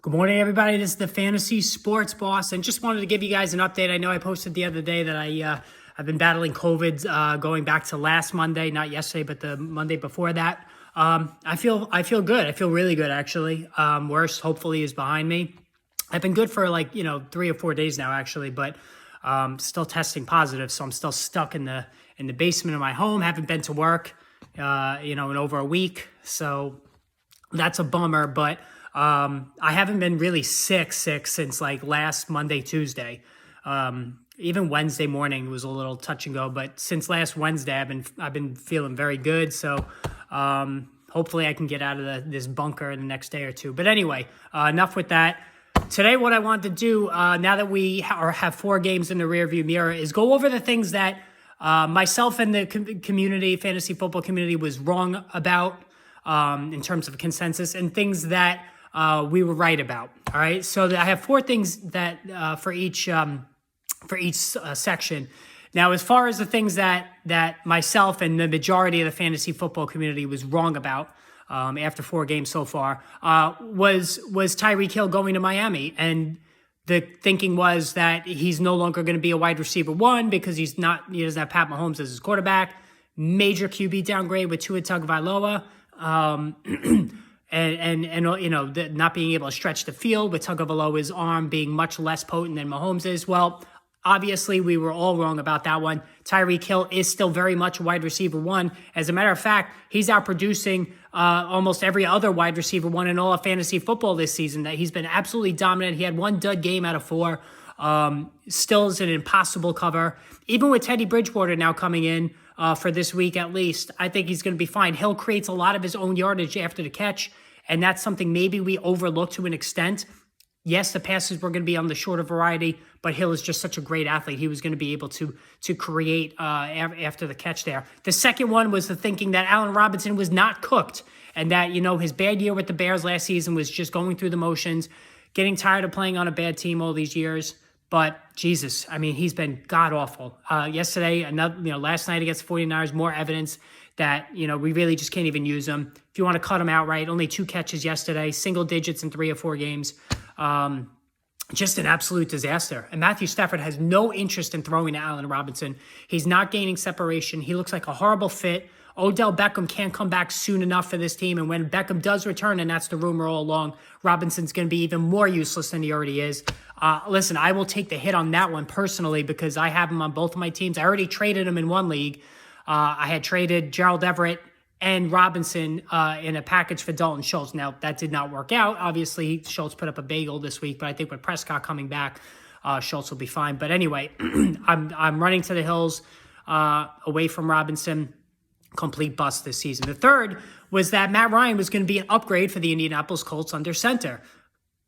Good morning, everybody. This is the Fantasy Sports Boss, and just wanted to give you guys an update. I know I posted the other day that I've been battling COVID going back to last Monday, not yesterday, but the Monday before that. I feel good. I feel really good, actually. Worst, hopefully, is behind me. I've been good for 3 or 4 days now, actually, but still testing positive, so I'm still stuck in the basement of my home. Haven't been to work, in over a week, so that's a bummer, but I haven't been really sick since last Monday, Tuesday. Even Wednesday morning was a little touch and go, but since last Wednesday, I've been feeling very good. So hopefully I can get out of this bunker in the next day or two. But anyway, enough with that. Today, what I want to do now that we have 4 games in the rearview mirror is go over the things that myself and the community, fantasy football community, was wrong about in terms of consensus, and things that we were right about. All right, so I have 4 things that for each section. Now, as far as the things that myself and the majority of the fantasy football community was wrong about after 4 games so far, was Tyree Kill going to Miami, and the thinking was that he's no longer going to be a wide receiver 1 because he doesn't have Pat Mahomes as his quarterback. Major QB downgrade with Tua Tagovailoa. And not being able to stretch the field with Tagovailoa's arm being much less potent than Mahomes is. Well, obviously we were all wrong about that one. Tyree Kill is still very much a wide receiver 1. As a matter of fact, he's outproducing almost every other wide receiver 1 in all of fantasy football this season. That he's been absolutely dominant. He had 1 dud game out of 4. Still is an impossible cover. Even with Teddy Bridgewater now coming in for this week at least, I think he's going to be fine. Hill creates a lot of his own yardage after the catch, and that's something maybe we overlook to an extent. Yes, the passes were going to be on the shorter variety, but Hill is just such a great athlete. He was going to be able to create after the catch there. The second one was the thinking that Allen Robinson was not cooked, and that, his bad year with the Bears last season was just going through the motions, getting tired of playing on a bad team all these years. But Jesus, he's been god-awful. Yesterday, last night against the 49ers, more evidence that, we really just can't even use him. If you want to cut him outright, only 2 catches yesterday, single digits in 3 or 4 games. Just an absolute disaster. And Matthew Stafford has no interest in throwing to Allen Robinson. He's not gaining separation. He looks like a horrible fit. Odell Beckham can't come back soon enough for this team. And when Beckham does return, and that's the rumor all along, Robinson's going to be even more useless than he already is. Listen, I will take the hit on that one personally because I have him on both of my teams. I already traded him in one league. I had traded Gerald Everett and Robinson in a package for Dalton Schultz. Now, that did not work out. Obviously, Schultz put up a bagel this week, but I think with Prescott coming back, Schultz will be fine. But anyway, I'm running to the hills away from Robinson. Complete bust this season. The third was that Matt Ryan was going to be an upgrade for the Indianapolis Colts under center.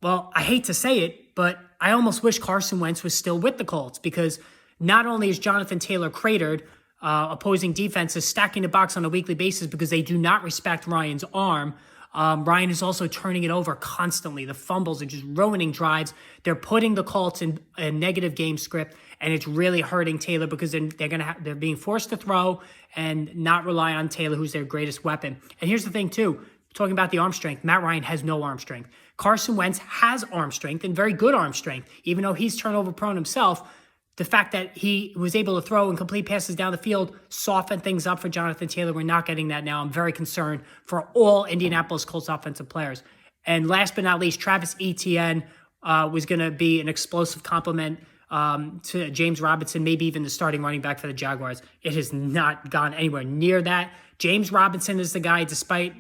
Well, I hate to say it, but I almost wish Carson Wentz was still with the Colts, because not only is Jonathan Taylor cratered, opposing defenses stacking the box on a weekly basis because they do not respect Ryan's arm. Ryan is also turning it over constantly. The fumbles are just ruining drives. They're putting the Colts in a negative game script, and it's really hurting Taylor because they're being forced to throw and not rely on Taylor, who's their greatest weapon. And here's the thing too, talking about the arm strength, Matt Ryan has no arm strength. Carson Wentz has arm strength, and very good arm strength, even though he's turnover prone himself. The fact that he was able to throw and complete passes down the field softened things up for Jonathan Taylor. We're not getting that now. I'm very concerned for all Indianapolis Colts offensive players. And last but not least, Travis Etienne was going to be an explosive complement to James Robinson, maybe even the starting running back for the Jaguars. It has not gone anywhere near that. James Robinson is the guy, despite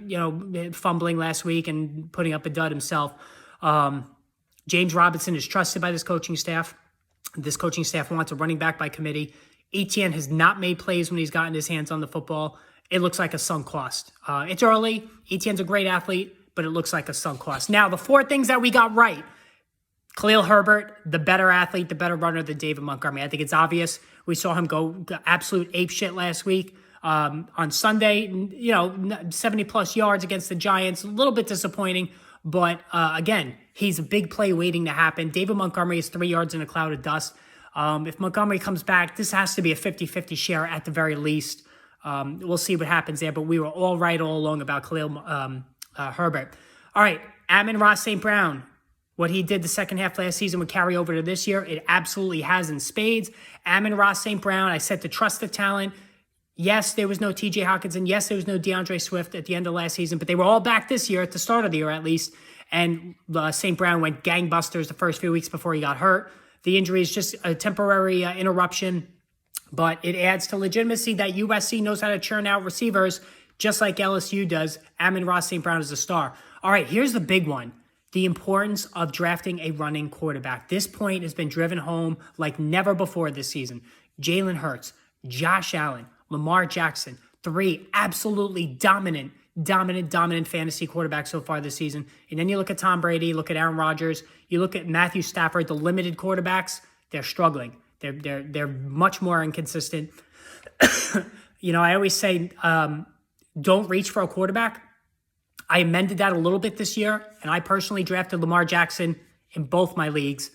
fumbling last week and putting up a dud himself. James Robinson is trusted by this coaching staff. This coaching staff wants a running back by committee. Etienne has not made plays when he's gotten his hands on the football. It looks like a sunk cost. It's early. Etienne's a great athlete, but it looks like a sunk cost. Now, the 4 things that we got right. Khalil Herbert, the better athlete, the better runner than David Montgomery. I think it's obvious. We saw him go absolute apeshit last week. On Sunday, 70-plus yards against the Giants. A little bit disappointing. But again, he's a big play waiting to happen. David Montgomery is 3 yards in a cloud of dust. If Montgomery comes back, this has to be a 50-50 share at the very least. We'll see what happens there, but we were all right all along about Khalil Herbert. All right, Amon-Ra St. Brown, what he did the second half last season would carry over to this year. It absolutely has in spades. Amon-Ra St. Brown, I said to trust the talent. Yes, there was no TJ Hawkinson. Yes, there was no DeAndre Swift at the end of last season, but they were all back this year, at the start of the year at least. And St. Brown went gangbusters the first few weeks before he got hurt. The injury is just a temporary interruption, but it adds to legitimacy that USC knows how to churn out receivers just like LSU does. Amon-Ra St. Brown is a star. All right, here's the big one. The importance of drafting a running quarterback. This point has been driven home like never before this season. Jalen Hurts, Josh Allen, Lamar Jackson, 3 absolutely dominant fantasy quarterbacks so far this season. And then you look at Tom Brady, look at Aaron Rodgers, you look at Matthew Stafford, the limited quarterbacks, they're struggling. They're much more inconsistent. I always say, don't reach for a quarterback. I amended that a little bit this year, and I personally drafted Lamar Jackson in both my leagues.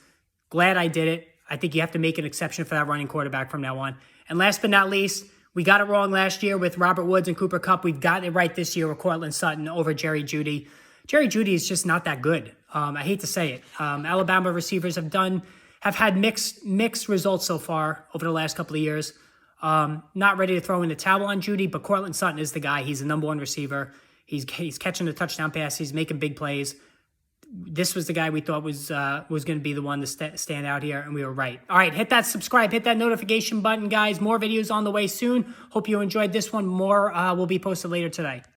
Glad I did it. I think you have to make an exception for that running quarterback from now on. And last but not least, we got it wrong last year with Robert Woods and Cooper Kupp. We've gotten it right this year with Cortland Sutton over Jerry Jeudy. Jerry Jeudy is just not that good. I hate to say it. Alabama receivers have had mixed results so far over the last couple of years. Not ready to throw in the towel on Jeudy, but Cortland Sutton is the guy. He's the number one receiver. He's catching the touchdown pass. He's making big plays. This was the guy we thought was going to be the one to stand out here, and we were right. All right, hit that subscribe, hit that notification button, guys. More videos on the way soon. Hope you enjoyed this one. More will be posted later today.